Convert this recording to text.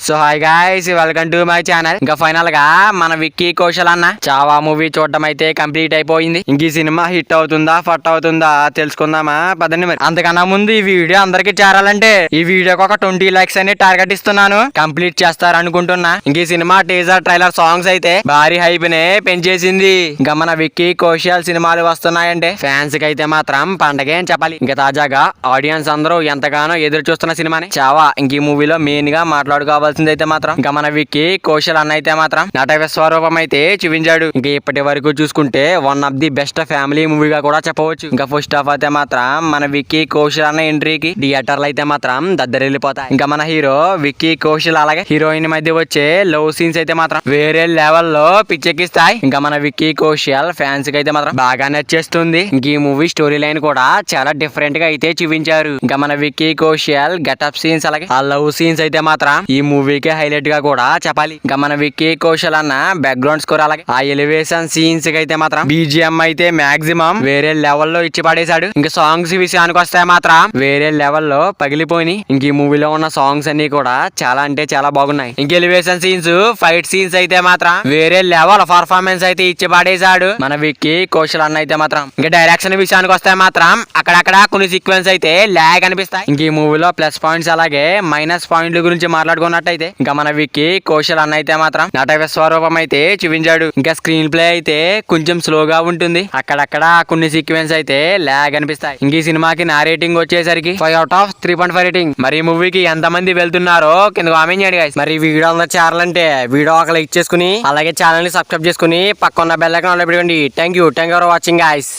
So hi guys, welcome to my channel. ఇంకా final గా మన విక్కీ కౌశల్ అన్న చావా మూవీ చూడటం అయితే కంప్లీట్ అయిపోయింది. ఇంక ఈ సినిమా హిట్ అవుతుందా ఫట్ అవుతుందా తెలుసుకుందామా పదండి. మరి అంతకన్నా ముందు ఈ వీడియో అందరికి చేరాలంటే ఈ వీడియోకి ఒక 20 లైక్స్ అని టార్గెట్ ఇస్తున్నాను. కంప్లీట్ చేస్తారనుకుంటున్నా. ఇంక ఈ సినిమా టీజర్ ట్రైలర్ సాంగ్స్ అయితే భారీ హైప్ నే పెంచేసింది. ఇంకా మన విక్కీ కౌశల్ సినిమాలు వస్తున్నాయంటే ఫ్యాన్స్ కి అయితే మాత్రం పండగే అని చెప్పాలి. ఇంకా తాజాగా ఆడియన్స్ అందరూ ఎంతగానో ఎదురు చూస్తున్న సినిమాని చావా. ఇంక ఈ మూవీలో మెయిన్ గా మాట్లాడుకోవాల్సింది అయితే మాత్రం ఇంకా మన విక్కీ కౌశల్ అన్న అయితే మాత్రం నట విశ్వరూపం అయితే చూపించాడు. ఇంకా ఇప్పటి వరకు చూసుకుంటే one of the best family మూవీగా కూడా చెప్పవచ్చు. ఇంకా ఫస్ట్ ఆఫ్ అయితే మాత్రం మన విక్కీ కౌశల్ అన్న ఎంట్రీకి థియేటర్లు అయితే మాత్రం దద్దరిల్లిపోతాయి. ఇంకా మన హీరో విక్కీ కౌశల్ అలాగే హీరోయిన్ మధ్య వచ్చే లవ్ సీన్స్ అయితే మాత్రం వేరే లెవెల్లో పిచ్చెక్కిస్తాయి. ఇంకా మన విక్కీ కౌశల్ ఫ్యాన్స్ కి అయితే మాత్రం బాగా నచ్చేస్తుంది. ఇంక ఈ మూవీ స్టోరీ లైన్ కూడా చాలా డిఫరెంట్ గా అయితే చూపించారు. ఇంకా మన విక్కీ కౌశల్ గెటప్ సీన్స్ అలాగే ఆ లవ్ సీన్స్ అయితే మాత్రం ఈ మూవీకి హైలైట్ గా కూడా చెప్పాలి. ఇంకా మన విక్కీ కౌశల్ అన్న బ్యాక్గ్రౌండ్ స్కోర్ అలాగే ఆ ఎలివేషన్ సీన్స్ కి అయితే మాత్రం బీజిఎం అయితే మాక్సిమం వేరే లెవెల్లో ఇచ్చి పడేశాడు. ఇంకా సాంగ్స్ విషయానికి వస్తే మాత్రం వేరే లెవెల్లో పగిలిపోయి ఇంక ఈ మూవీలో ఉన్న సాంగ్స్ అన్ని కూడా చాలా అంటే చాలా బాగున్నాయి. ఇంక ఎలివేషన్ సీన్స్ ఫైట్ సీన్స్ అయితే మాత్రం వేరే లెవెల్ పర్ఫార్మెన్స్ అయితే ఇచ్చి పడేశాడు మన విక్కీ కౌశల్ అన్న అయితే మాత్రం. ఇంకా డైరెక్షన్ విషయానికి వస్తే మాత్రం అక్కడక్కడ కొన్ని సీక్వెన్స్ అయితే ల్యాగ్ అనిపిస్తాయి. ఇంక ఈ మూవీలో ప్లస్ పాయింట్స్ అలాగే మైనస్ పాయింట్ల గురించి మాట్లాడుకున్నట్టయితే ఇంకా మన విక్కీ కౌశల్ అన్న అయితే మాత్రం నట విశ్వరూపం అయితే చూపించాడు. ఇంకా స్క్రీన్ ప్లే అయితే కొంచెం స్లోగా ఉంటుంది. అక్కడక్కడ కొన్ని సీక్వెన్స్ అయితే ల్యాగ్ అనిపిస్తాయి. ఇంక ఈ సినిమాకి నా రేటింగ్ వచ్చేసరికి 5/3.5 రేటింగ్. మరి ఈ మూవీకి ఎంత మంది వెళ్తున్నారో కింద కామెంట్ చేయండి గైస్. మరి వీడియో అందరూ చేరాలంటే వీడియో ఒక లైక్ చేసుకుని అలాగే ఛానల్ ని సబ్స్క్రైబ్ చేసుకుని పక్కన బెల్ ఐకాన్ ఆన్ లో పెట్టుకోండి. Thank you for watching guys.